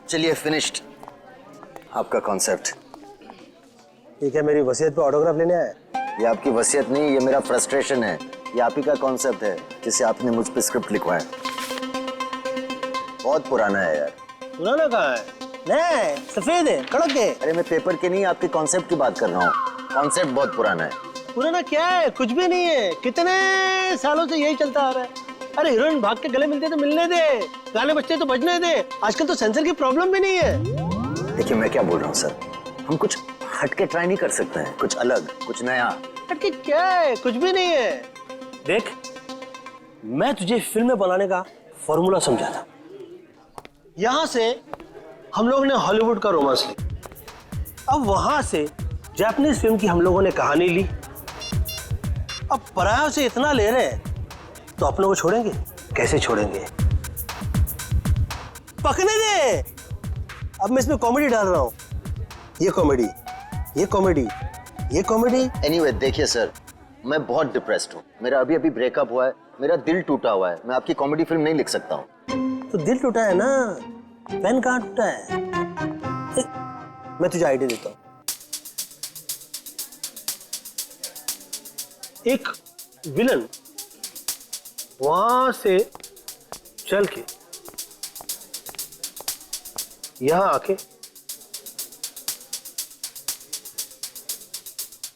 चलिए फिनिश्ड आपका कॉन्सेप्ट। ठीक है, मेरी वसीयत पे ऑटोग्राफ लेने आया? ये आपकी वसीयत नहीं, ये मेरा फ्रस्ट्रेशन है। ये आप ही का कॉन्सेप्ट है जिसे आपने मुझ पे स्क्रिप्ट लिखवाया। बहुत पुराना है यार। पुराना कहाँ है? नहीं, सफेद है, कड़क है। अरे मैं पेपर के नहीं, आपके कॉन्सेप्ट की बात कर रहा हूँ। कॉन्सेप्ट बहुत पुराना है। पुराना क्या है? कुछ भी नहीं है। कितने सालों से यही चलता आ रहा है। अरे हीरोइन भाग के गले मिलते तो मिलने दे, गाने बजते तो बजने दे। आजकल तो सेंसर की प्रॉब्लम भी नहीं है। देखिए मैं क्या बोल रहा हूँ सर, हम कुछ हटके ट्राई नहीं कर सकते हैं? कुछ अलग, कुछ नया। हटके क्या है? कुछ भी नहीं है। देख, मैं तुझे फिल्म बनाने का फॉर्मूला समझा था। यहां से हम लोग ने हॉलीवुड का रोमांस ली, अब वहां से जापानीज फिल्म की हम लोगों ने कहानी ली। अब परायों से इतना ले रहे हैं तो अपनों को छोड़ेंगे? कैसे छोड़ेंगे? पकने दे। अब मैं इसमें कॉमेडी डाल रहा हूं। ये कॉमेडी, ये कॉमेडी, ये कॉमेडी। एनीवे देखिए सर, मैं बहुत डिप्रेस्ड हूँ। मेरा अभी अभी ब्रेकअप हुआ है, मेरा दिल टूटा हुआ है। मैं आपकी कॉमेडी फिल्म नहीं लिख सकता हूँ। तो दिल टूटा है ना, पेन कहाँ टूटा है? मैं तुझे आइडिया देता हूँ। एक विलन वहां से चल के यहां आके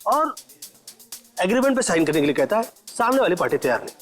और एग्रीमेंट पे साइन करने के लिए कहता है। सामने वाली पार्टी तैयार नहीं।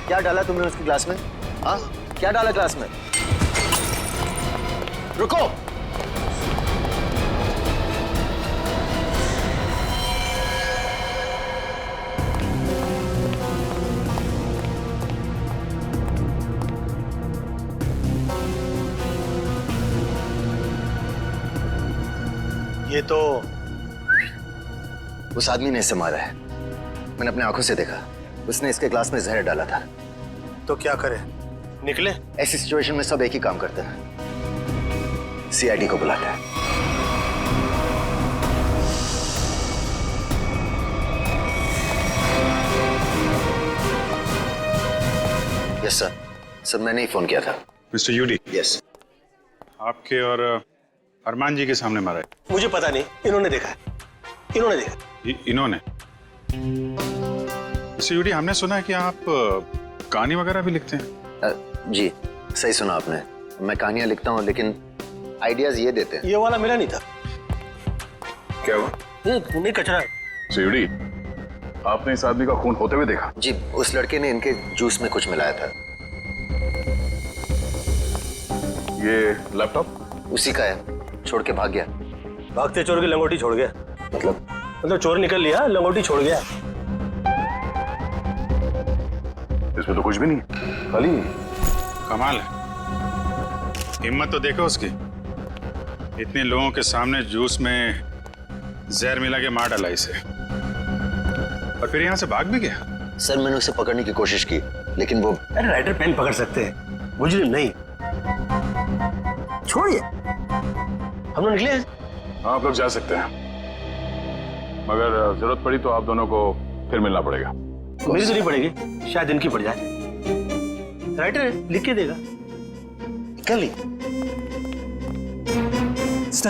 क्या डाला तुमने उसके ग्लास में? हाँ, क्या डाला ग्लास में? रुको। ये तो उस आदमी ने इसे मारा है। मैंने अपने आंखों से देखा। उसने इसके ग्लास में जहर डाला था। तो क्या करे? निकले? ऐसी सिचुएशन में सब एक ही काम करते हैं, सीआईडी को बुलाते हैं। Yes sir. सर मैंने ही फोन किया था। Mister UD. यस। आपके और अरमान जी के सामने मारा है। मुझे पता नहीं, इन्होंने देखा है। इन्होंने देखा। इन्होंने? मिस्टर यूडी, हमने सुना है कि आप कहानी वगैरह भी लिखते हैं। जी सही सुना आपने। मैं कहानियां लिखता हूँ लेकिन आइडियाज ये देते हैं। ये वाला मेरा नहीं था। क्या हुआ? नहीं, कचरा है। मिस्टर यूडी, आपने इस आदमी का खून होते हुए देखा? जी, उस लड़के ने इनके जूस में कुछ मिलाया था। ये लैपटॉप उसी का है, छोड़ के भाग गया। भागते चोर की लंगोटी छोड़ गया? मतलब चोर निकल लिया, लंगोटी छोड़ गया। इसमें तो कुछ भी नहीं, खाली। कमाल है, हिम्मत तो देखो उसकी। इतने लोगों के सामने जूस में जहर मिला के मार डाला इसे, और फिर यहाँ से भाग भी गया। सर मैंने उसे पकड़ने की कोशिश की लेकिन वो... अरे राइटर पेन पकड़ सकते हैं, मुझे नहीं। छोड़िए, हम लोग निकले। हाँ, आप लोग जा सकते हैं, मगर जरूरत पड़ी तो आप दोनों को फिर मिलना पड़ेगा। मेरी तो नहीं पड़ेगी, शायद इनकी पड़ जाए। राइटर है, लिख के देगा। कल ही सर,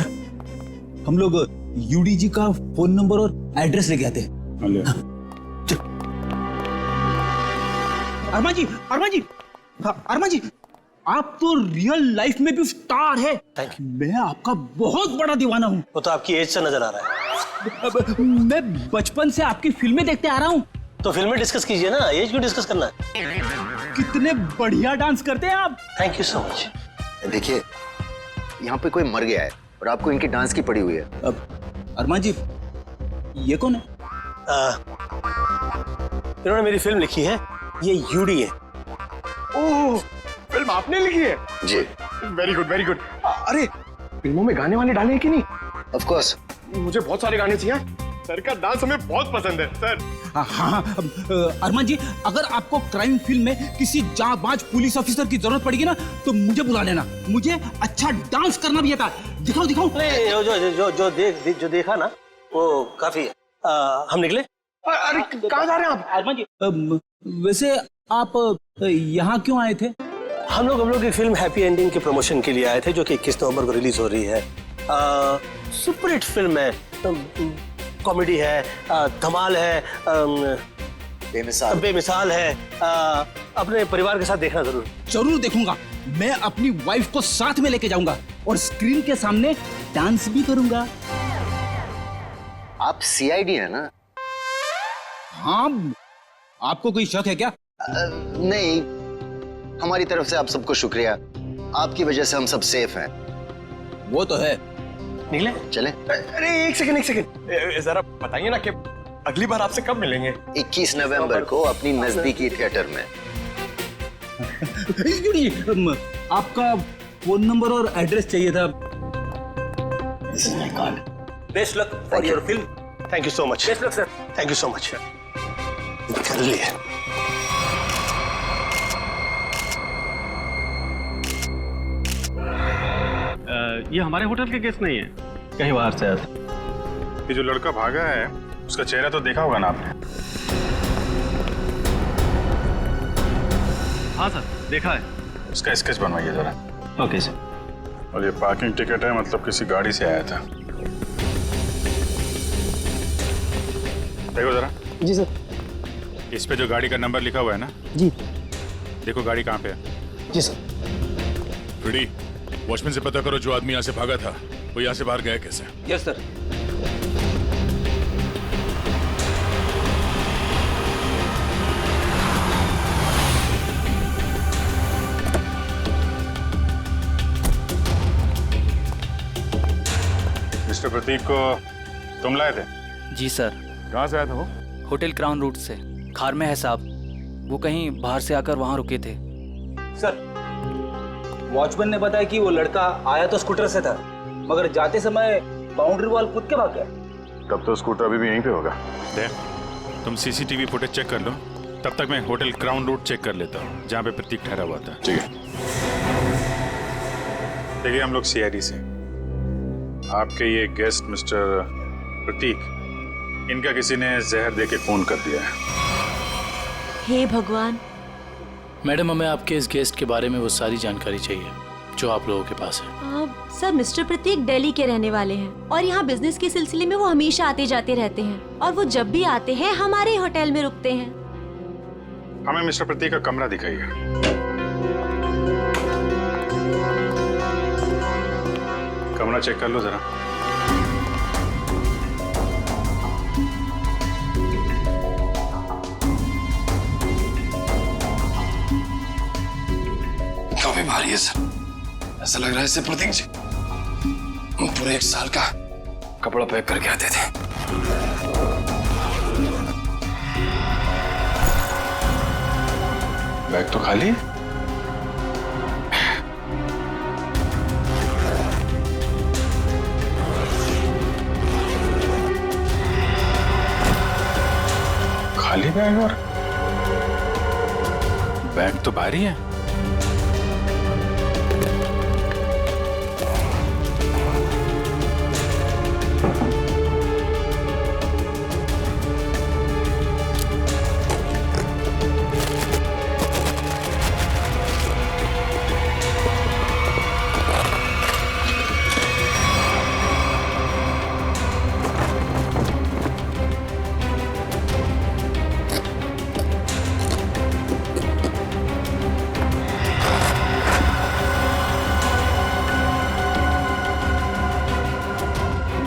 हम लोग यूडी जी का फोन नंबर और एड्रेस लेके आते हैं। अरमान जी, अरमान जी, अरमान जी, आप तो रियल लाइफ में भी स्टार है। मैं आपका बहुत बड़ा दीवाना हूँ। वो तो आपकी एज से नजर आ रहा है। मैं बचपन से आपकी फिल्में देखते आ रहा हूँ। तो फिल्में डिस्कस कीजिए ना, एज क्यों डिस्कस करना है? कितने बढ़िया डांस करते हैं आप। Thank you so much. देखिए, यहाँ पे कोई मर गया है और आपको इनकी डांस की पड़ी हुई है। अरमान जी, ये कौन है? इन्होंने मेरी फिल्म लिखी है, ये यूडी है। ओह, फिल्म आपने लिखी है? जी। Very good very good. अरे फिल्मों में गाने वाने डाले हैं कि नहीं? Of course. मुझे बहुत सारे गाने चाहिए। सर का डांस हमें बहुत पसंद है सर। हाँ, अरमान जी, अगर आपको क्राइम फिल्म में किसी जांबाज पुलिस ऑफिसर की जरूरत पड़ेगी ना तो मुझे बुला लेना। मुझे अच्छा डांस करना भी आता है। दिखाओ दिखाओ। अरे जो देखा ना वो काफी है। हम निकले। अरे कहाँ जा रहे हैं आप? अरमान जी, वैसे आप यहाँ क्यों आए थे? हम लोग एक फिल्म हैप्पी एंडिंग के प्रमोशन के लिए आए थे जो कि 21 नवंबर को रिलीज हो रही है। सुपर हिट फिल्म है, कॉमेडी है, धमाल है, बेमिसाल है। अपने परिवार के साथ देखना जरूर देखूंगा। मैं अपनी वाइफ को साथ में लेके जाऊंगा और स्क्रीन के सामने डांस भी करूंगा। आप सीआईडी है ना? हाँ, आपको कोई शक है क्या? नहीं, हमारी तरफ से आप सबको शुक्रिया। आपकी वजह से हम सब सेफ हैं। वो तो है। निकले। चलें? अरे एक सेकंड जरा बताइए ना कि अगली बार आपसे कब मिलेंगे? 21 नवंबर को अपनी नजदीकी थिएटर में। आपका फोन नंबर और एड्रेस चाहिए था। This is my card. Best luck for your film. Thank you so much. Best luck sir. Thank you so much. कर लिए। ये हमारे होटल के गेस्ट नहीं है, कहीं बाहर से आए थे। ये जो लड़का भागा है उसका चेहरा तो देखा होगा ना आपने? हाँ सर, देखा है। उसका स्केच बनवाइए जरा। Okay sir. और ये पार्किंग टिकट है, मतलब किसी गाड़ी से आया था। देखो जरा। जी सर। इस पे जो गाड़ी का नंबर लिखा हुआ है ना? जी। देखो गाड़ी कहाँ पे है। जी सर। फ्रेडी, वॉचमैन से पता करो जो आदमी यहाँ से भागा था वो यहाँ से बाहर गया कैसे। Yes sir. मिस्टर प्रतीक को तुम लाए थे? जी सर। कहाँ से आया था वो? होटल क्राउन रूट से। खार में है साहब। वो कहीं बाहर से आकर वहाँ रुके थे। सर, वॉचमैन ने बताया कि वो लड़का आया तो स्कूटर से था, मगर जाते समय बाउंड्री वॉल कूद के भाग गया। तब तो स्कूटर अभी भी यहीं पे होगा। देख, तुम सीसीटीवी फुटेज चेक कर लो, तब तक मैं होटल क्राउन रूट चेक कर लेता हूँ जहाँ पे प्रतीक ठहरा हुआ था। ठीक है। देखिए हम लोग सीआईडी से, आपके ये गेस्ट मिस्टर प्रतीक, इनका किसी ने जहर दे के खून कर दिया है। हे भगवान। मैडम, हमें आपके इस गेस्ट के बारे में वो सारी जानकारी चाहिए जो आप लोगों के पास है। सर, मिस्टर प्रतीक दिल्ली के रहने वाले हैं और यहाँ बिजनेस के सिलसिले में वो हमेशा आते जाते रहते हैं और वो जब भी आते हैं हमारे होटल में रुकते हैं। हमें मिस्टर प्रतीक का कमरा दिखाइए। कमरा चेक कर लो जरा। काफी भारी है सर, ऐसा लग रहा है इससे प्रतीक जी पूरे 1 साल का कपड़ा पैक करके आते थे। बैग तो खाली है। खाली बैग और बैग तो भारी है।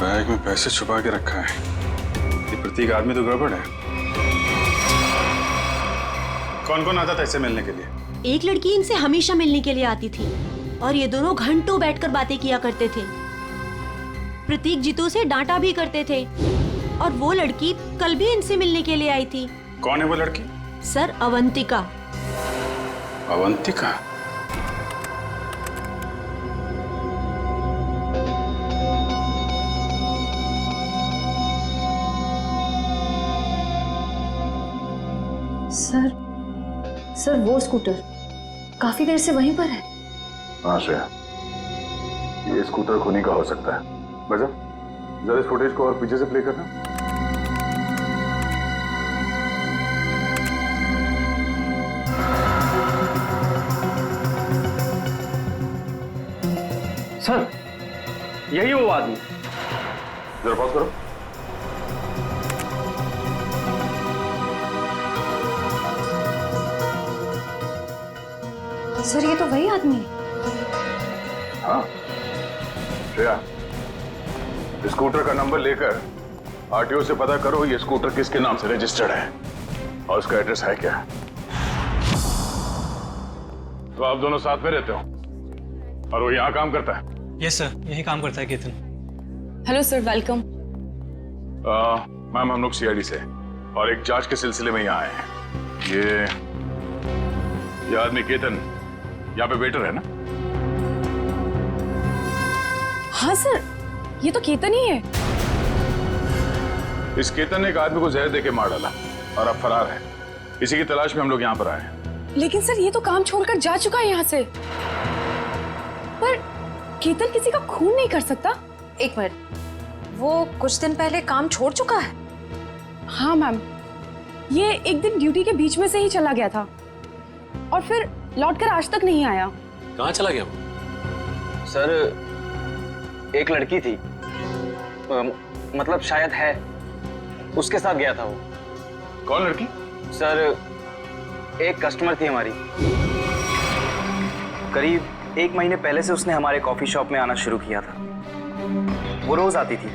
बैग में पैसे छुपा के रखा है। ये प्रतीक आदमी तो गड़बड़ है। कौन कौन आता था इससे मिलने के लिए? एक लड़की इनसे हमेशा मिलने के लिए आती थी और ये दोनों घंटों बैठकर बातें किया करते थे। प्रतीक जीतू से डांटा भी करते थे और वो लड़की कल भी इनसे मिलने के लिए आई थी। कौन है वो लड़की? सर, अवंतिका। अवंतिका? सर वो स्कूटर काफी देर से वहीं पर है। हाँ श्रेया, ये स्कूटर खुनी का हो सकता है। बजा, जरा इस फुटेज को और पीछे से प्ले करना। सर, यही वो आदमी। जरा पॉज करो। सर ये तो वही आदमी है। हाँ श्रेया, स्कूटर का नंबर लेकर आरटीओ से पता करो ये स्कूटर किसके नाम से रजिस्टर्ड है और उसका एड्रेस है क्या। तो आप दोनों साथ में रहते हो और वो यहाँ काम करता है? यस सर, यही काम करता है Ketan. Hello sir, welcome. Ma'am, हम लोग सीआईडी से और एक जांच के सिलसिले में यहाँ आए हैं। ये आदमी केतन यहाँ पे वेटर है ना? हाँ सर, ये तो केतन ही है। इस केतन ने एक आदमी को जहर देके मार डाला और अब फरार है। इसी की तलाश में हम लोग यहाँ पर आए हैं। लेकिन सर ये तो काम छोड़कर जा चुका है यहाँ से। पर केतन किसी का खून नहीं कर सकता। एक मिनट, वो कुछ दिन पहले काम छोड़ चुका है? हाँ मैम, ये एक दिन ड्यूटी के बीच में से ही चला गया था और फिर लौटकर आज तक नहीं आया। कहाँ चला गया वो? सर, एक लड़की थी, मतलब शायद है, उसके साथ गया था वो। कौन लड़की? सर, एक कस्टमर थी हमारी। करीब 1 महीने पहले से उसने हमारे कॉफी शॉप में आना शुरू किया था। वो रोज आती थी।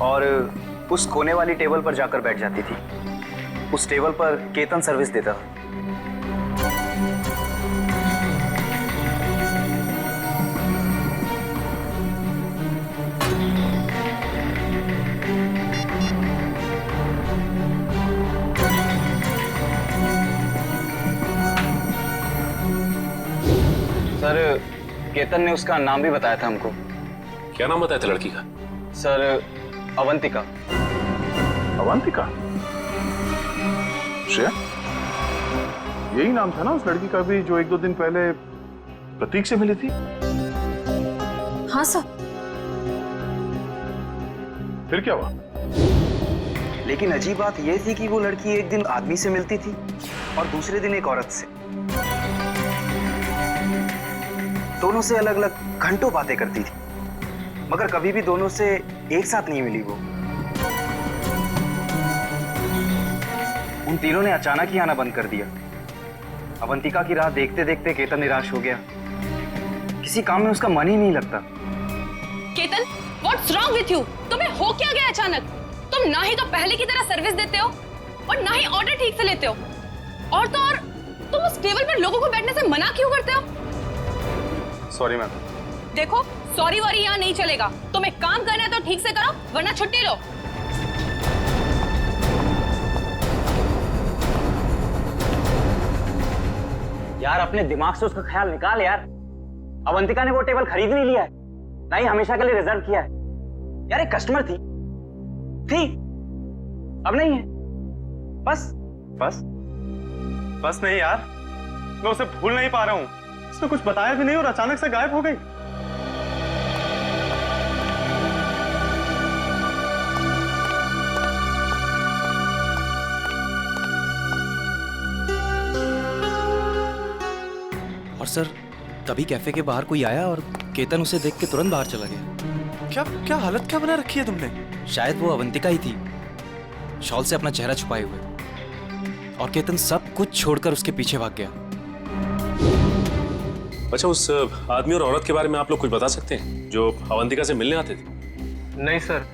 और उस कोने वाली टेबल पर जाकर बैठ जाती थी। उस टेबल पर केतन सर्विस देता था। सर, केतन ने उसका नाम भी बताया था हमको। क्या नाम बताया था लड़की का? सर, अवंतिका। अवंतिका? श्रेया, यही नाम था ना उस लड़की का भी जो 1-2 दिन पहले प्रतीक से मिली थी? हाँ सर। फिर क्या हुआ? लेकिन अजीब बात यह थी कि वो लड़की एक दिन आदमी से मिलती थी और दूसरे दिन एक औरत से। दोनों से अलग अलग घंटों बातें करती थी, मगर कभी भी दोनों से एक साथ नहीं मिली वो। उन तीनों ने अचानक ही आना बंद कर दिया। अवंतिका की राह देखते देखते केतन निराश हो गया। किसी काम में उसका मन ही नहीं लगता। Ketan, what's wrong with you? तुम्हें हो क्या गया अचानक? तुम ना ही तो पहले की तरह सर्विस देते हो और ना ही ऑर्डर ठीक से लेते हो। और तो और तुम उस टेबल पर लोगों को बैठने से मना क्यों करते हो? Sorry ma'am. देखो, सॉरी वॉरी यहाँ नहीं चलेगा। तुम्हें काम करना है तो ठीक से करो, वरना छुट्टी लो। यार, अपने दिमाग से उसका ख्याल निकाल यार। अवंतिका ने वो टेबल खरीद नहीं लिया है, ना ही हमेशा के लिए रिजर्व किया है। यार, एक कस्टमर थी, अब नहीं है। बस नहीं यार, मैं उसे भूल नहीं पा रहा हूँ। उसने कुछ बताया भी नहीं और अचानक से गायब हो गई। और सर, तभी कैफे के बाहर कोई आया और केतन उसे देख के तुरंत बाहर चला गया। क्या हालत क्या बना रखी है तुमने? शायद वो अवंतिका ही थी, शॉल से अपना चेहरा छुपाए हुए। और केतन सब कुछ छोड़कर उसके पीछे भाग गया। अच्छा, उस आदमी और औरत के बारे में आप लोग कुछ बता सकते हैं जो अवंतिका से मिलने आते थे? नहीं सर,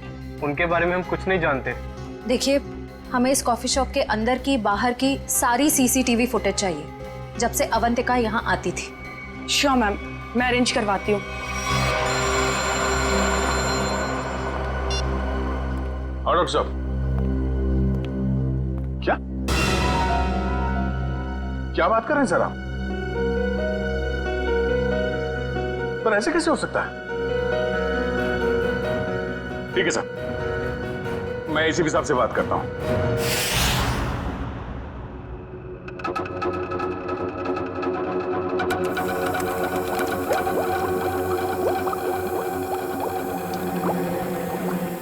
उनके बारे में हम कुछ नहीं जानते। देखिए, हमें इस कॉफी शॉप के अंदर की बाहर की सारी सीसीटीवी फुटेज चाहिए जब से अवंतिका यहाँ आती थी। श्योर मैम, मैं अरेंज करवाती हूँ। डॉक्टर साहब, क्या बात कर रहे हैं सर आप? पर ऐसे कैसे हो सकता है? ठीक है सर, मैं एसीपी साहब से बात करता हूं।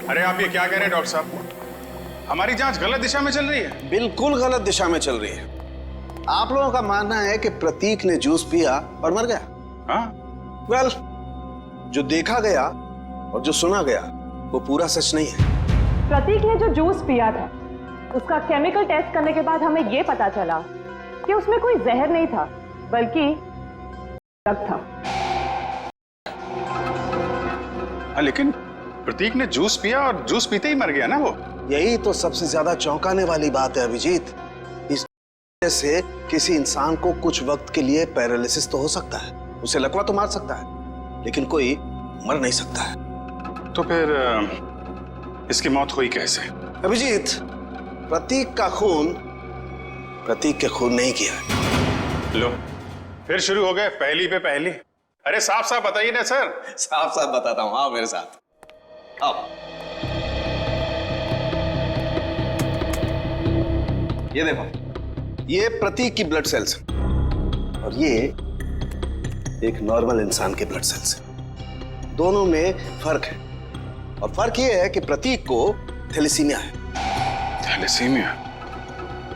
अरे आप ये क्या कह रहे हैं डॉक्टर साहब? हमारी जांच गलत दिशा में चल रही है। बिल्कुल गलत दिशा में चल रही है। आप लोगों का मानना है कि प्रतीक ने जूस पिया और मर गया। हाँ? वेल, जो देखा गया और जो सुना गया वो पूरा सच नहीं है। प्रतीक ने जो जूस पिया था उसका केमिकल टेस्ट करने के बाद हमें यह पता चला कि उसमें कोई जहर नहीं था बल्कि ड्रग था। हाँ, लेकिन प्रतीक ने जूस पिया और जूस पीते ही मर गया ना वो। यही तो सबसे ज्यादा चौंकाने वाली बात है अभिजीत। इस से किसी इंसान को कुछ वक्त के लिए पैरालिसिस तो हो सकता है, उसे लकवा तो मार सकता है, लेकिन कोई मर नहीं सकता है। तो फिर इसकी मौत हुई कैसे? अभिजीत, प्रतीक का खून प्रतीक के खून नहीं किया है। लो, फिर शुरू हो गए पहली पे पहली। अरे साफ साफ बताइए ना सर। साफ साफ बताता हूं, आओ मेरे साथ आओ। ये देखो, ये प्रतीक की ब्लड सेल्स और ये एक नॉर्मल इंसान के ब्लड सेल्स है। दोनों में फर्क है और फर्क ये है कि प्रतीक को थैलेसीमिया है। थैलेसीमिया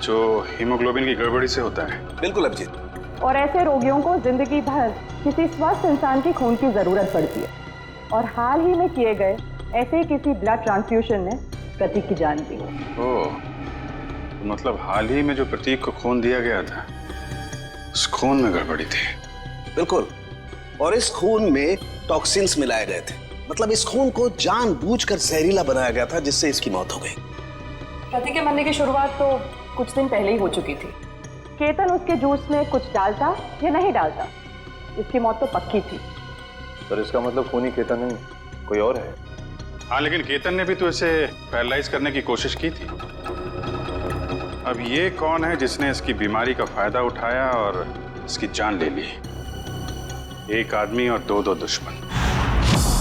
जो हीमोग्लोबिन की गड़बड़ी से होता है? बिल्कुल अभिजीत। और ऐसे रोगियों को जिंदगी भर किसी स्वस्थ इंसान की खून की जरूरत पड़ती है और हाल ही में किए गए ऐसे ही किसी ब्लड ट्रांसफ्यूजन ने प्रतीक की जान दी। ओह, मतलब हाल ही में जो प्रतीक को खून दिया गया था उस खून में गड़बड़ी थी। बिल्कुल, और इस खून में टॉक्सिन्स मिलाए गए थे। मतलब इस खून को जानबूझकर जहरीला बनाया गया था जिससे इसकी मौत हो गई। प्रतीक के मरने की शुरुआत तो कुछ दिन पहले ही हो चुकी थी। केतन उसके जूस में कुछ डालता या नहीं डालता, इसकी मौत तो पक्की थी। पर इसका मतलब खूनी केतन नहीं, कोई और है। हाँ, लेकिन केतन ने भी तो इसे पैरालाइज करने की कोशिश की थी। अब ये कौन है जिसने इसकी बीमारी का फायदा उठाया और इसकी जान ले ली? एक आदमी और दो दुश्मन।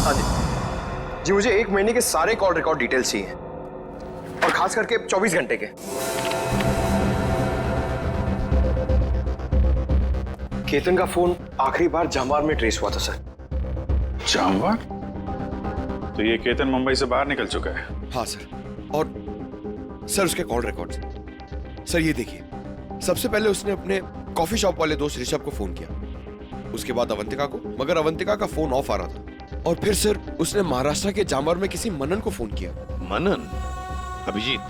हाँ जी, मुझे 1 महीने के सारे कॉल रिकॉर्ड डिटेल्स चाहिए और खास करके 24 घंटे के। केतन का फोन आखिरी बार जामवार में ट्रेस हुआ था सर। जामवार? तो ये केतन मुंबई से बाहर निकल चुका है? हाँ सर, और सर उसके कॉल रिकॉर्ड्स सर ये देखिए। सबसे पहले उसने अपने कॉफी शॉप वाले दोस्त ऋषभ को फोन किया, उसके बाद अवंतिका को, मगर अवंतिका का फोन ऑफ आ रहा था। और फिर सर उसने महाराष्ट्र के जामवार में किसी मनन को फोन किया। मनन? अभिजीत,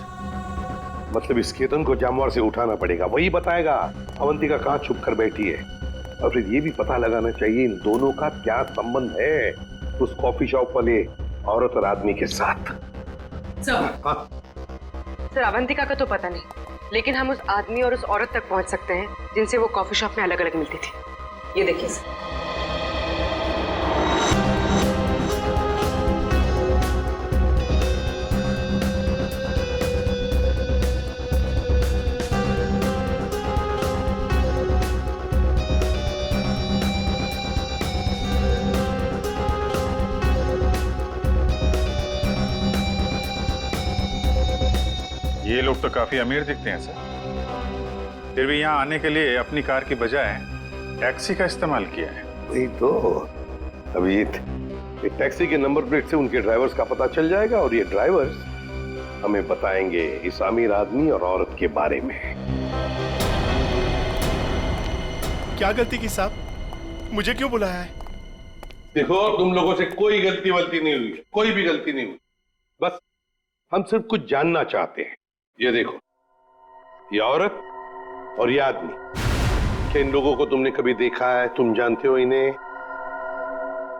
मतलब इस केतन को जामवार से उठाना पड़ेगा, वही बताएगा अवंतिका कहाँ छुप कर बैठी है। और फिर ये भी पता लगाना चाहिए इन दोनों का क्या संबंध है उस कॉफी शॉप वाले औरत और आदमी के साथ। हाँ। सर, अवंतिका का तो पता नहीं, लेकिन हम उस आदमी और उस औरत तक पहुंच सकते हैं जिनसे वो कॉफी शॉप में अलग अलग मिलती थी। ये देखिए सर। ये लोग तो काफी अमीर दिखते हैं सर, फिर भी यहाँ आने के लिए अपनी कार की बजाय टैक्सी का इस्तेमाल किया है। वही तो अभिजीत, एक टैक्सी के नंबर प्लेट से उनके ड्राइवर्स का पता चल जाएगा और ये ड्राइवर्स हमें बताएंगे इस अमीर आदमी और औरत के बारे में। क्या गलती की साहब, मुझे क्यों बुलाया है? देखो, तुम लोगों से कोई गलती वलती नहीं हुई, कोई भी गलती नहीं हुई। बस हम सिर्फ कुछ जानना चाहते हैं। ये देखो, ये औरत और ये आदमी, क्या इन लोगों को तुमने कभी देखा है? तुम जानते हो इन्हें?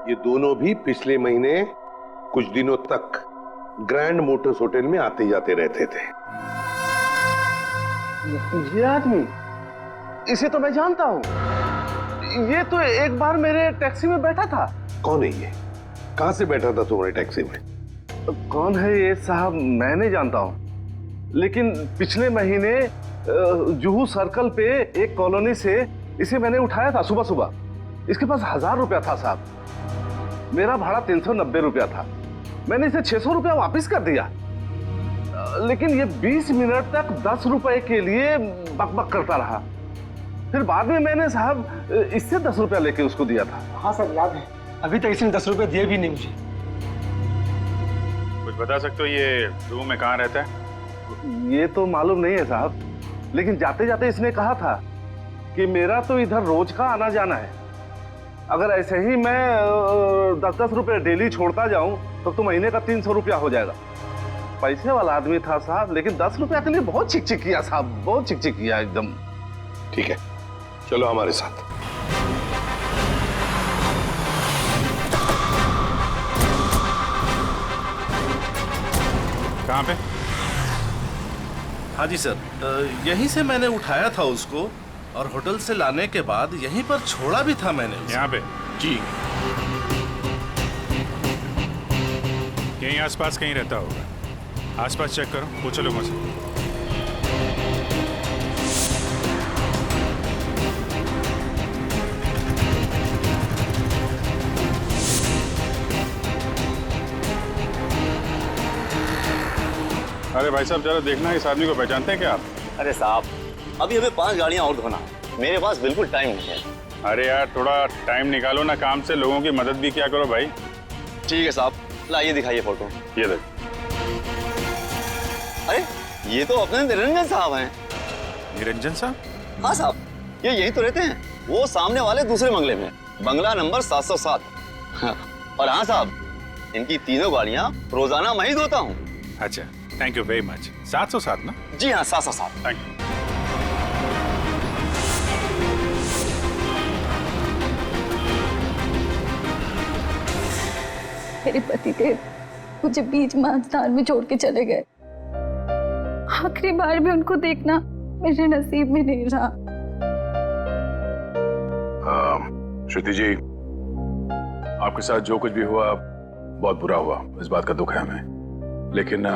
ये दोनों भी पिछले महीने कुछ दिनों तक ग्रैंड मोटर्स होटल में आते जाते रहते थे। ये आदमी, इसे तो मैं जानता हूँ। ये तो एक बार मेरे टैक्सी में बैठा था। कौन है ये? कहां से बैठा था तुम्हारे टैक्सी में? कौन है ये साहब, मैं नहीं जानता हूँ, लेकिन पिछले महीने जुहू सर्कल पे एक कॉलोनी से इसे मैंने उठाया था सुबह सुबह। इसके पास 1000 रुपया था साहब। मेरा भाड़ा 390 रुपया था। मैंने इसे 600 रुपया वापस कर दिया, लेकिन ये 20 मिनट तक 10 रुपए के लिए बकबक करता रहा। फिर बाद में मैंने साहब इससे 10 रुपया लेके उसको दिया था। हाँ सर, याद है। अभी तक इसने 10 रुपए दिए भी नहीं मुझे। कुछ बता सकते हो ये रूम में कहाँ रहता है? ये तो मालूम नहीं है साहब, लेकिन जाते जाते इसने कहा था कि मेरा तो इधर रोज का आना जाना है। अगर ऐसे ही मैं 10-10 रुपए डेली छोड़ता जाऊं तो महीने का 300 रुपया हो जाएगा। पैसे वाला आदमी था साहब, लेकिन 10 रुपया के लिए बहुत चिक किया साहब, बहुत चिक किया एकदम। ठीक है, चलो हमारे साथ। कहाँ पे? हाँ जी सर, यहीं से मैंने उठाया था उसको और होटल से लाने के बाद यहीं पर छोड़ा भी था मैंने उसे। यहाँ पे? जी। यहीं आसपास कहीं रहता होगा। आसपास चेक करो, पूछो लोगों से। अरे भाई साहब, जरा देखना इस आदमी को पहचानते हैं क्या आप? अरे साहब, अभी हमें 5 गाड़ियां और धोना है। मेरे पास बिल्कुल टाइम नहीं है। अरे यार, थोड़ा टाइम निकालो ना काम से, लोगों की मदद भी क्या करो भाई। ठीक है साहब, लाइए दिखाइए फोटो। ये देख। अरे ये तो अपने निरंजन साहब हैं। निरंजन साहब? हाँ साहब, ये यहीं तो रहते हैं। वो सामने वाले दूसरे बंगले में, बंगला नंबर 707। और हाँ साहब, इनकी तीनों गाड़ियां रोजाना मैं ही धोता हूँ। अच्छा, थैंक यू वेरी मच। 707 ना? जी हाँ, 707। Thank you. मेरे पति देव मुझे बीच मांझधार में छोड़ के चले गए। आखिरी बार भी उनको देखना मेरे नसीब में नहीं रहा। श्रुति जी, आपके साथ जो कुछ भी हुआ बहुत बुरा हुआ, इस बात का दुख है हमें, लेकिन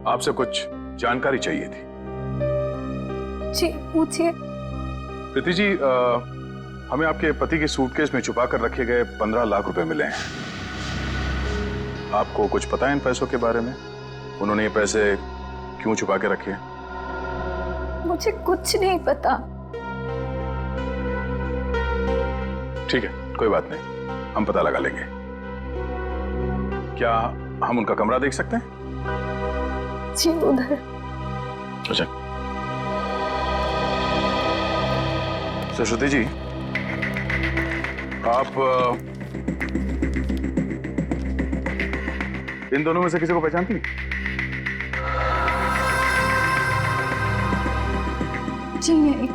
आपसे कुछ जानकारी चाहिए थी। जी पूछिए। प्रीति जी, हमें आपके पति के सूटकेस में छुपा कर रखे गए 15 लाख रुपए मिले हैं। आपको कुछ पता है इन पैसों के बारे में? उन्होंने ये पैसे क्यों छुपा के रखे हैं? मुझे कुछ नहीं पता। ठीक है, कोई बात नहीं, हम पता लगा लेंगे। क्या हम उनका कमरा देख सकते हैं? जी उधर। अच्छा। श्रुति जी, आप इन दोनों में से किसी को पहचानती हैं? जी नहीं।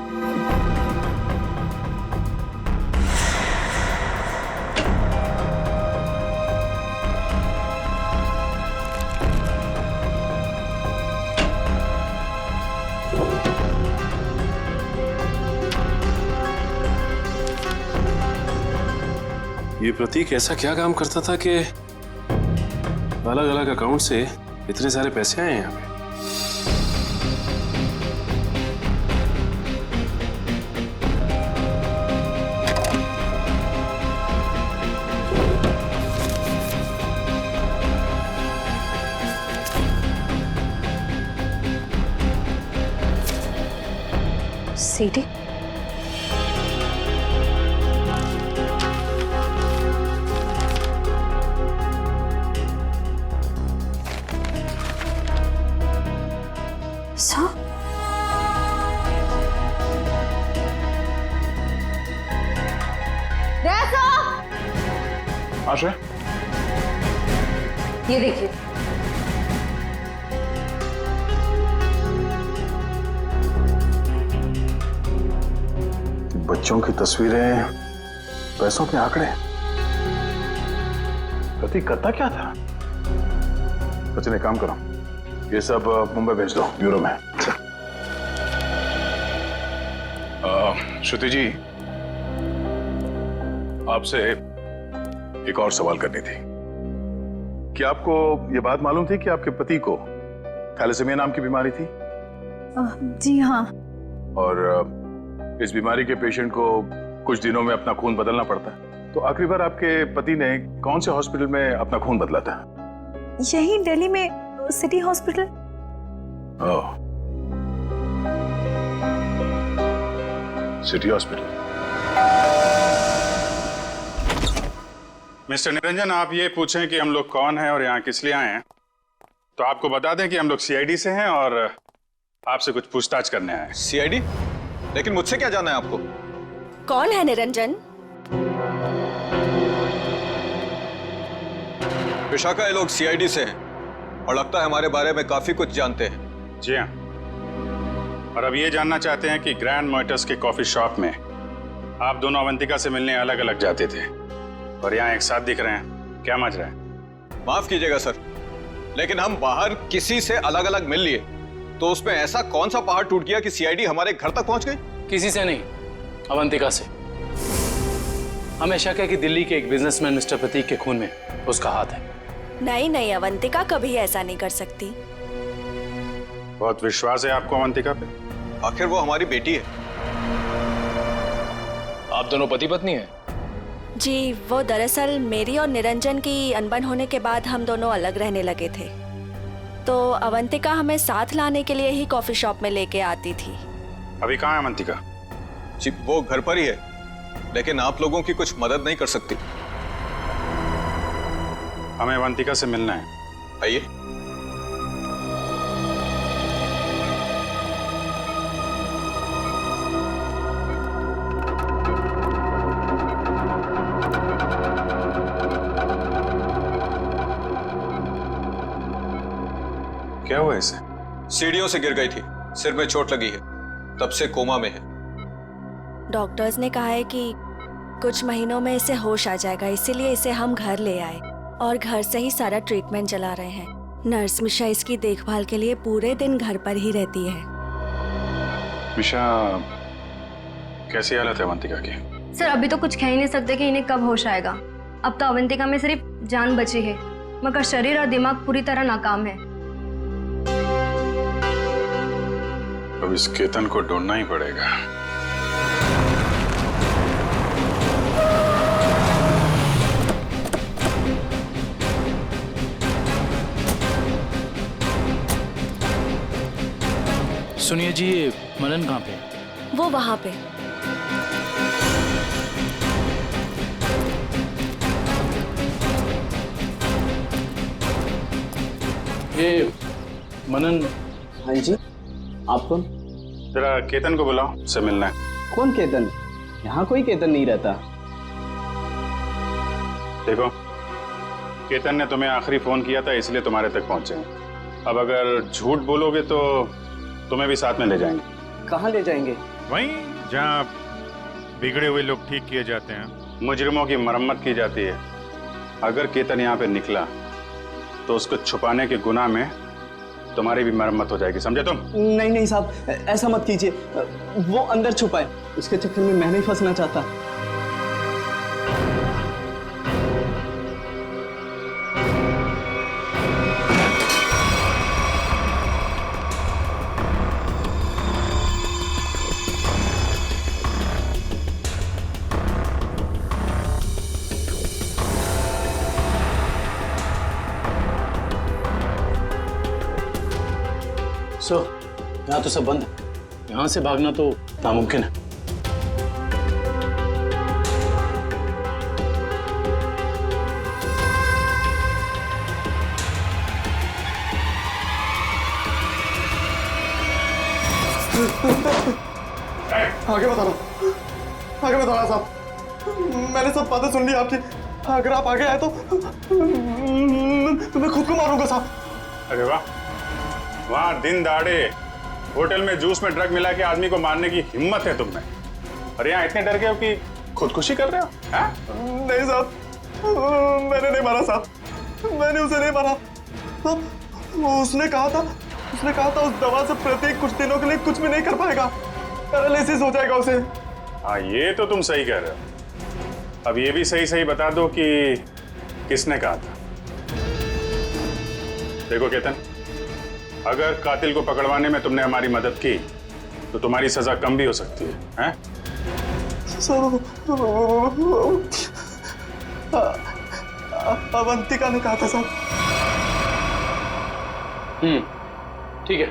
ये प्रतीक ऐसा क्या काम करता था कि अलग अलग अकाउंट से इतने सारे पैसे आए यहाँ पे? सीडी? आशा, ये देखिए। बच्चों की तस्वीरें, पैसों के आंकड़े। प्रतीक करता क्या था? सचिन, एक काम करो, ये सब मुंबई भेज दो ब्यूरो में। श्रुति जी, आपसे एक और सवाल करनी थी। क्या आपको यह बात मालूम थी कि आपके पति को थैलेसीमिया नाम की बीमारी थी? जी हाँ। और इस बीमारी के पेशेंट को कुछ दिनों में अपना खून बदलना पड़ता है। तो आखिरी बार आपके पति ने कौन से हॉस्पिटल में अपना खून बदला था? यही दिल्ली में सिटी हॉस्पिटल। ओह, सिटी हॉस्पिटल। मिस्टर निरंजन, आप ये पूछें कि हम लोग कौन हैं और यहाँ किस लिए आए हैं, तो आपको बता दें कि हम लोग सीआईडी से हैं और आपसे कुछ पूछताछ करने आए हैं। सीआईडी? लेकिन मुझसे क्या जानना है आपको? कौन है निरंजन? विशाखा, ये लोग सीआईडी से हैं और लगता है हमारे बारे में काफी कुछ जानते हैं। जी हाँ, और अब ये जानना चाहते हैं कि ग्रैंड मोटर्स के कॉफी शॉप में आप दोनों अवंतिका से मिलने अलग अलग जाते थे और यहाँ एक साथ दिख रहे हैं, क्या मजा है? माफ कीजिएगा सर, लेकिन हम बाहर किसी से अलग अलग मिल लिए तो उसमें ऐसा कौन सा पहाड़ टूट गया कि सीआईडी हमारे घर तक पहुंच गई? किसी से नहीं, अवंतिका से। हमें शक है कि दिल्ली के एक बिजनेसमैन मिस्टर प्रतीक के खून में उसका हाथ है। नहीं, अवंतिका कभी ऐसा नहीं कर सकती। बहुत विश्वास है आपको अवंतिका पे? आखिर वो हमारी बेटी है। आप दोनों पति पत्नी हैं? जी, वो दरअसल मेरी और निरंजन की अनबन होने के बाद हम दोनों अलग रहने लगे थे, तो अवंतिका हमें साथ लाने के लिए ही कॉफी शॉप में लेके आती थी। अभी कहाँ है अवंतिका? जी, वो घर पर ही है, लेकिन आप लोगों की कुछ मदद नहीं कर सकती। हमें अवंतिका से मिलना है। आइए। क्या हुआ इसे? सीढ़ियों से गिर गई थी, सिर में चोट लगी है, तब से कोमा में है। डॉक्टर्स ने कहा है कि कुछ महीनों में इसे होश आ जाएगा, इसीलिए इसे हम घर ले आए और घर से ही सारा ट्रीटमेंट चला रहे हैं। नर्स मिशा इसकी देखभाल के लिए पूरे दिन घर पर ही रहती है। मिशा, कैसी हालत है अवंतिका की? सर, अभी तो कुछ कह ही नहीं सकते कि इन्हें कब होश आएगा। अब तो अवंतिका में सिर्फ जान बची है, मगर शरीर और दिमाग पूरी तरह नाकाम है। अब इस केतन को ढूंढना ही पड़ेगा। सुनिए जी, ये मनन कहाँ पे? वो वहाँ पे। ये मनन। हाँ जी, आप कौन? जरा केतन को बुलाओ, उससे मिलना है। कौन केतन? यहाँ कोई केतन नहीं रहता। देखो, केतन ने तुम्हें आखिरी फोन किया था, इसलिए तुम्हारे तक पहुंचे हैं। अब अगर झूठ बोलोगे तो तुम्हें भी साथ में ले जाएंगे। कहाँ ले जाएंगे? वहीं जहाँ बिगड़े हुए लोग ठीक किए जाते हैं, मुजरिमों की मरम्मत की जाती है। अगर केतन यहाँ पे निकला तो उसको छुपाने के गुनाह में तुम्हारी भी मरम्मत हो जाएगी, समझे तुम? नहीं साहब, ऐसा मत कीजिए। वो अंदर छुपा है, उसके चक्कर में मैं नहीं फंसना चाहता। यहाँ तो सब बंद है, यहाँ से भागना तो नामुमकिन है। आगे बता रहा साहब, मैंने सब बातें सुन ली आपकी। अगर आप आगे आए तो मैं खुद को मारूंगा साहब। अरे वाह, वहाँ दिन दहाड़े होटल में जूस में ड्रग मिला के आदमी को मारने की हिम्मत है तुम में, और यहाँ इतने डर गए हो कि खुदकुशी कर रहे हो? नहीं साहब, मैंने नहीं मारा साहब, मैंने उसे नहीं मारा। उसने कहा था उस दवा से प्रतीक कुछ दिनों के लिए कुछ भी नहीं कर पाएगा, पैरालिसिस हो जाएगा उसे। हाँ, ये तो तुम सही कह रहे हो। अब ये भी सही सही बता दो कि किसने कहा था। देखो केतन, अगर कातिल को पकड़वाने में तुमने हमारी मदद की तो तुम्हारी सजा कम भी हो सकती है, हैं? अवंतिका ने कहा था साहब। ठीक है,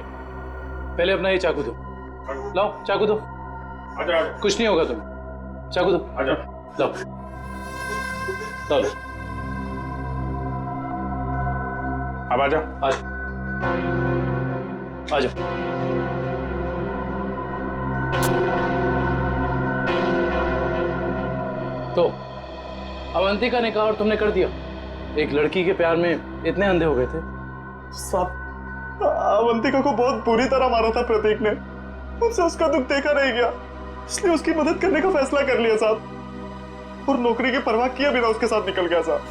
पहले अपना ये चाकू दो। लाओ चाकू दो। आजा। कुछ नहीं होगा तुम्हें। चाकू दो। आजा। लाओ लो। अब आजा। आजा। तो अवंतिका ने कहा और तुमने कर दिया। एक लड़की के प्यार में इतने अंधे हो गए थे। साहब, अवंतिका को बहुत बुरी तरह मारा था प्रतीक ने। मुझसे उसका दुख देखा नहीं गया, इसलिए उसकी मदद करने का फैसला कर लिया साहब, और नौकरी की परवाह किए बिना उसके साथ निकल गया साहब।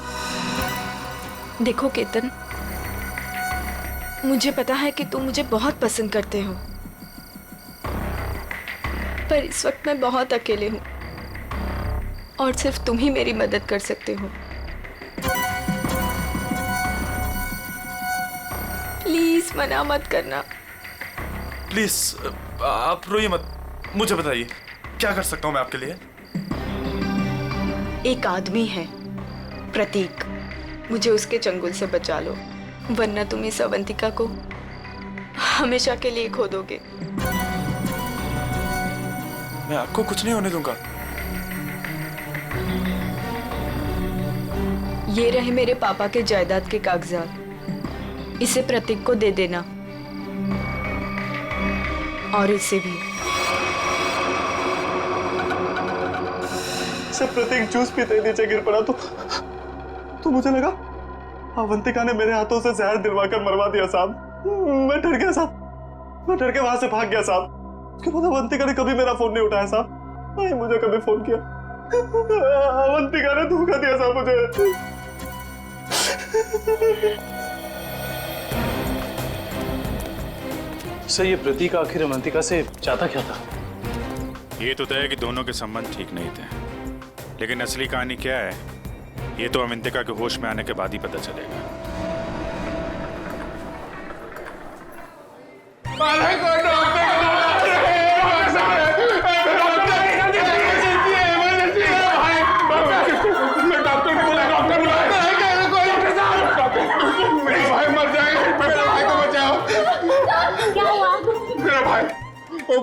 देखो केतन, मुझे पता है कि तुम मुझे बहुत पसंद करते हो, पर इस वक्त मैं बहुत अकेले हूँ और सिर्फ तुम ही मेरी मदद कर सकते हो। प्लीज मना मत करना। प्लीज आप रोइए मत, मुझे बताइए क्या कर सकता हूँ मैं आपके लिए। एक आदमी है प्रतीक, मुझे उसके चंगुल से बचा लो, वरना तुम इस अवंतिका को हमेशा के लिए खो दोगे। मैं आपको कुछ नहीं होने दूंगा। ये रहे मेरे पापा के जायदाद के कागजात, इसे प्रतीक को दे देना, और इसे भी। जब प्रतीक जूस पीते नीचे गिर पड़ा तो मुझे लगा अवंतिका ने मेरे हाथों से जहर दिलवाकर मरवा दिया साहब। मैं डर गया साहब, मैं डर के वहां से भाग गया साहब। उसके बाद अवंतिका ने कभी मेरा फोन नहीं उठाया साहब, नहीं मुझे कभी फोन किया। अवंतिका ने धोखा दिया साहब मुझे। सर, ये प्रतीक आखिर अवंतिका से चाहता क्या था? ये तो तय है कि दोनों के संबंध ठीक नहीं थे, लेकिन असली कहानी क्या है ये तो अवंतिका के होश में आने के बाद ही पता चलेगा।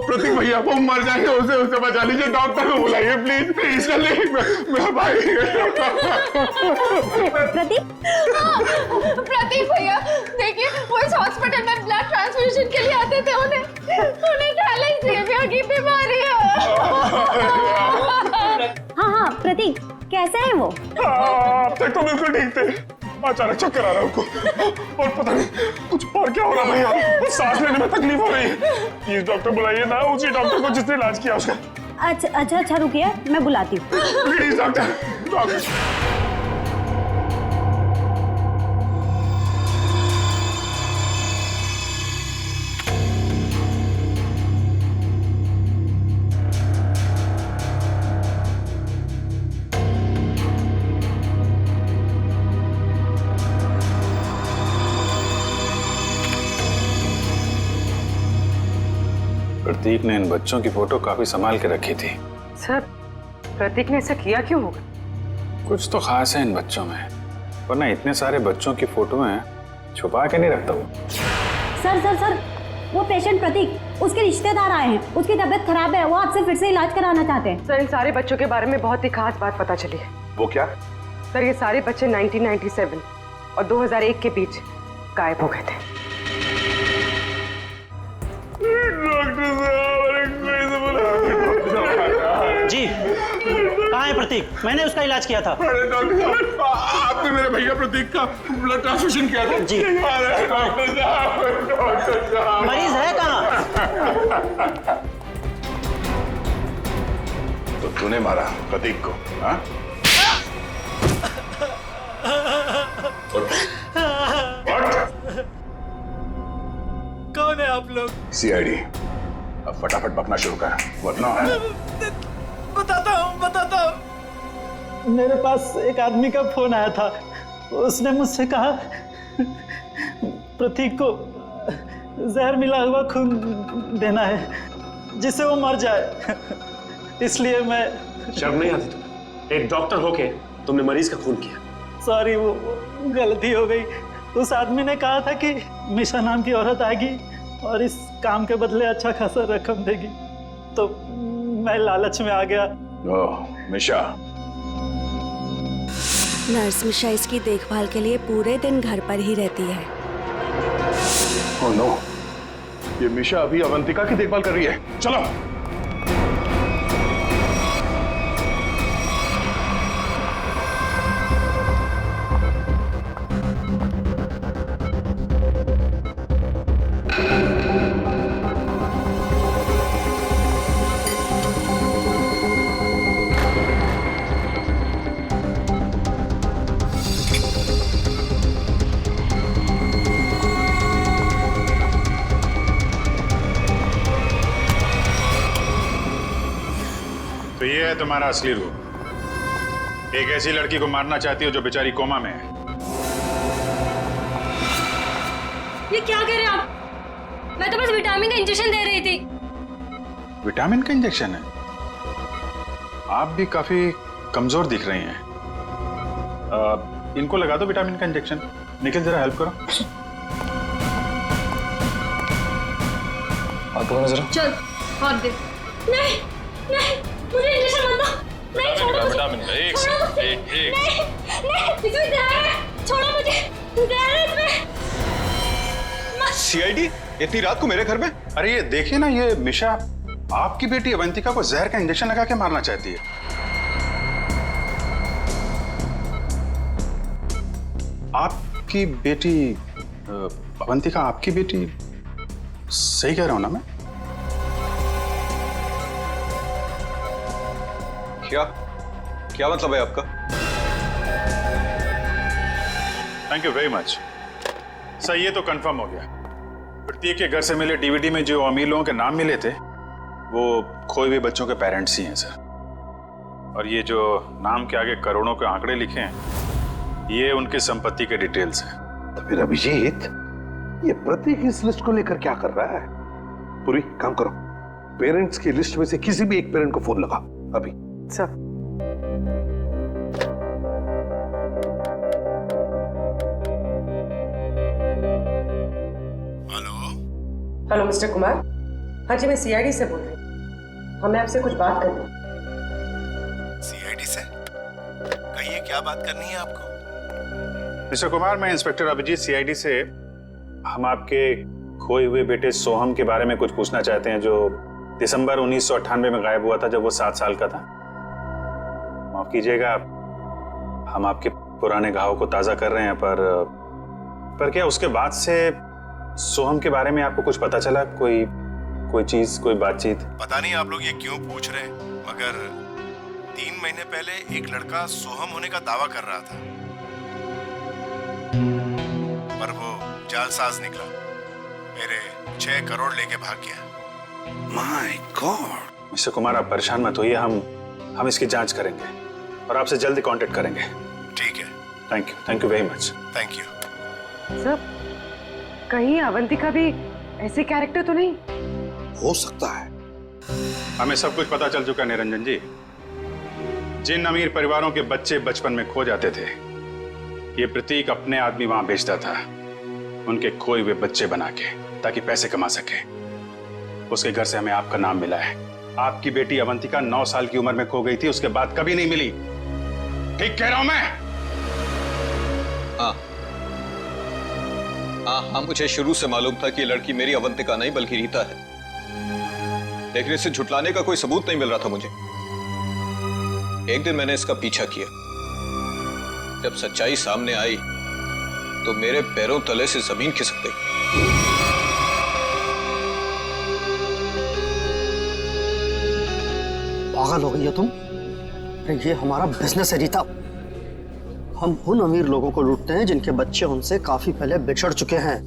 प्रतीक भैया वो मर जाएंगे, उसे बचा लीजिए, डॉक्टर को बुलाइए प्लीज प्लीज। मेरा भाई। प्रतीक भैया देखिए, वो इस हॉस्पिटल में ब्लड ट्रांसफ्यूजन के लिए आते थे, उन्हें थैलेसीमिया की बीमारी है। हाँ प्रतीक कैसे है वो? अब तक तो बिल्कुल ठीक थे, अचानक चक्कर आ रहा है उनको, और पता नहीं कुछ और क्या हो रहा भैया, सांस लेने में तकलीफ हो रही है। प्लीज डॉक्टर बुलाइए ना, उसी डॉक्टर को जिसने इलाज किया उसका। अच्छा रुकिए, मैं बुलाती हूँ। Please doctor. प्रतीक ने इन बच्चों की फोटो काफी संभाल के रखी थी। सर, प्रतीक ने ऐसा किया क्यों होगा? कुछ तो खास है इन बच्चों में, वरना इतने सारे बच्चों की फोटो हैं छुपा के नहीं रखता वो। सर वो पेशेंट प्रतीक, उसके रिश्तेदार आए हैं, उसकी तबीयत खराब है, वो आपसे फिर से इलाज कराना चाहते हैं। सर, इन सारे बच्चों के बारे में बहुत ही खास बात पता चली है। वो क्या? सर, ये सारे बच्चे 1997 और 2001 के बीच गायब हो गए थे। जी, कहाँ है प्रतीक? मैंने उसका इलाज किया था। अरे डॉक्टर साहब, आपने मेरे भैया प्रतीक का ब्लड ट्रांसफ्यूजन किया था? जी। अरे डॉक्टर साहब, मरीज है कहाँ? तो तूने मारा प्रतीक को, हाँ? कौन है आप लोग? सीआईडी। अब फटाफट बकना शुरू कर, वरना बताता हूँ। मेरे पास एक आदमी का फोन आया था, उसने मुझसे कहा प्रतीक को जहर मिला हुआ खून देना है जिससे वो मर जाए। इसलिए मैं। शर्म नहीं आती तुम्हें? एक डॉक्टर होके तुमने मरीज का खून किया। सॉरी, वो गलती हो गई। उस आदमी ने कहा था कि मिशा नाम की औरत आएगी और इस काम के बदले अच्छा खासा रकम देगी, तो मैं लालच में आ गया। ओह मिशा। नर्स मिशा इसकी देखभाल के लिए पूरे दिन घर पर ही रहती है। ओह नो, ये मिशा अभी अवंतिका की देखभाल कर रही है। चलो। तो ये है तुम्हारा असली रूप। एक ऐसी लड़की को मारना चाहती हो जो बेचारी कोमा में है। ये क्या कह रहे हैं आप? मैं तो बस विटामिन का इंजेक्शन दे रही थी। विटामिन का इंजेक्शन है? आप भी काफी कमजोर दिख रही हैं। इनको लगा दो विटामिन का इंजेक्शन। निखिल जरा हेल्प करो। आप जरा चल हाथ दे। नहीं नहीं, मुझे इंजेक्शन मत दो। नहीं छोड़ो मुझे। विटामिन का एक नहीं नहीं, इसमें जहर है। छोड़ो मुझे, जहर है इसमें। सीआईडी इतनी रात को मेरे घर में? अरे ये देखिए ना, ये मिशा आपकी बेटी अवंतिका को जहर का इंजेक्शन लगा के मारना चाहती है। आपकी बेटी अवंतिका, आपकी बेटी? सही कह रहा हूं ना मैं? क्या क्या मतलब है आपका? Thank you very much sir. ये तो कंफर्म हो गया। प्रतीक के घर से मिले डीवीडी में जो अमीर लोगों के नाम मिले थे वो खोए हुए बच्चों के पेरेंट्स ही हैं सर। और ये जो नाम के आगे करोड़ों के आंकड़े लिखे हैं ये उनकी संपत्ति के डिटेल्स हैं। तो फिर अभिजीत, ये प्रतीक इस लिस्ट को लेकर क्या कर रहा है? पूरी काम करो, पेरेंट्स की लिस्ट में से किसी भी एक पेरेंट को फोन लगा अभी। Sir hello mister Kumar. हाँ जी, मैं सीआईडी से बोल रही हूँ। हमें आपसे कुछ बात करनी है। सीआईडी से? कहिए, क्या बात करनी है आपको? मिस्टर कुमार, मैं इंस्पेक्टर अभिजीत सीआईडी से। हम आपके खोए हुए बेटे सोहम के बारे में कुछ पूछना चाहते हैं, जो दिसंबर 1998 में गायब हुआ था जब वो 7 साल का था। माफ कीजिएगा, हम आपके पुराने घाव को ताजा कर रहे हैं, पर क्या उसके बाद से सोहम के बारे में आपको कुछ पता चला? कोई चीज, कोई बातचीत? पता नहीं आप लोग ये क्यों पूछ रहे हैं, मगर 3 महीने पहले एक लड़का सोहम होने का दावा कर रहा था, पर वो जालसाज निकला। मेरे 6 करोड़ लेके भाग गया। My God. मिस्टर कुमार, आप परेशान मत होइए, हम इसकी जांच करेंगे और आपसे जल्दी कांटेक्ट करेंगे। ठीक है। Thank you very much. Thank you. Sir, कहीं अवंतिका भी ऐसे कैरेक्टर तो नहीं? हो सकता है। हमें सब कुछ पता चल चुका है निरंजन जी। जिन अमीर परिवारों के बच्चे बचपन में खो जाते थे, ये प्रतीक अपने आदमी वहां बेचता था, उनके खोए हुए बच्चे बना के, ताकि पैसे कमा सके। उसके घर से हमें आपका नाम मिला है। आपकी बेटी अवंतिका 9 साल की उम्र में खो गई थी, उसके बाद कभी नहीं मिली। ठीक कह रहा हूं मैं? हाँ, मुझे शुरू से मालूम था कि ये लड़की मेरी अवंतिका नहीं बल्कि रीता है, लेकिन इसे झुटलाने का कोई सबूत नहीं मिल रहा था मुझे। एक दिन मैंने इसका पीछा किया। जब सच्चाई सामने आई तो मेरे पैरों तले से जमीन खिसक गई। पागल हो गई हो तुम? अरे ये हमारा बिजनेस है रीता। हम उन अमीर लोगों को लूटते हैं जिनके बच्चे उनसे काफी पहले बिछड़ चुके हैं।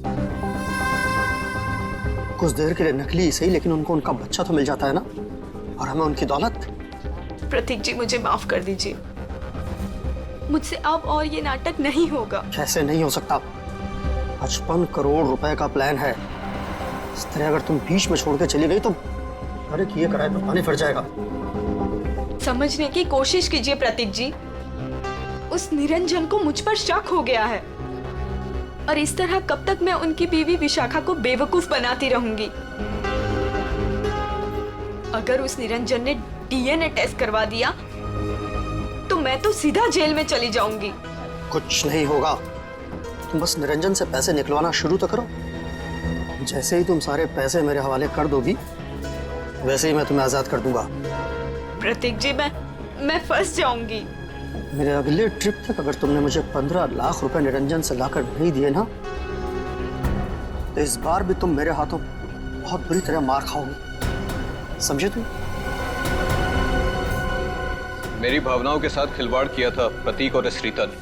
कुछ देर के लिए नकली सही, लेकिन उनको उनका बच्चा तो मिल जाता है ना, और हमें उनकी दौलत। प्रतीक जी, मुझे माफ कर दीजिए। मुझसे अब और ये नाटक नहीं होगा। कैसे नहीं हो सकता? 55 करोड़ रुपए का प्लान है, इस तरह अगर तुम बीच में छोड़ के चली गई तो अरे किए कराए तो पानी फट जाएगा। समझने की कोशिश कीजिए प्रतीक जी, उस निरंजन को मुझ पर शक हो गया है और इस तरह कब तक मैं उनकी बीवी विशाखा को बेवकूफ बनाती रहूंगी। अगर उस निरंजन ने डीएनए टेस्ट करवा दिया तो मैं तो सीधा जेल में चली जाऊंगी। कुछ नहीं होगा, तुम बस निरंजन से पैसे निकलवाना शुरू तो करो। जैसे ही तुम सारे पैसे मेरे हवाले कर दोगी वैसे ही मैं तुम्हें आजाद कर दूंगा। प्रतीक जी मैं फंस जाऊंगी। मेरे अगले ट्रिप तक अगर तुमने मुझे 15 लाख रुपए निरंजन से लाकर नहीं दिए ना तो इस बार भी तुम मेरे हाथों बहुत बुरी तरह मार खाओगी, समझे तुम? मेरी भावनाओं के साथ खिलवाड़ किया था प्रतीक और इस रीता ने।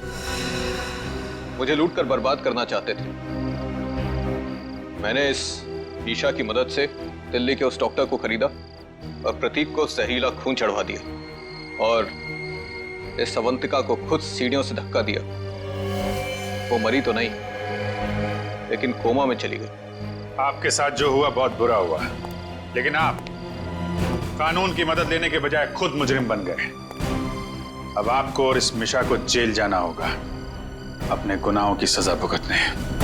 मुझे लूट कर बर्बाद करना चाहते थे। मैंने इस ईशा की मदद से दिल्ली के उस डॉक्टर को खरीदा और प्रतीक को जहरीला खून चढ़वा दिया और इस अवंतिका को खुद सीढ़ियों से धक्का दिया। वो मरी तो नहीं लेकिन कोमा में चली गई। आपके साथ जो हुआ बहुत बुरा हुआ, लेकिन आप कानून की मदद लेने के बजाय खुद मुजरिम बन गए। अब आपको और इस मिशा को जेल जाना होगा अपने गुनाहों की सजा भुगतने।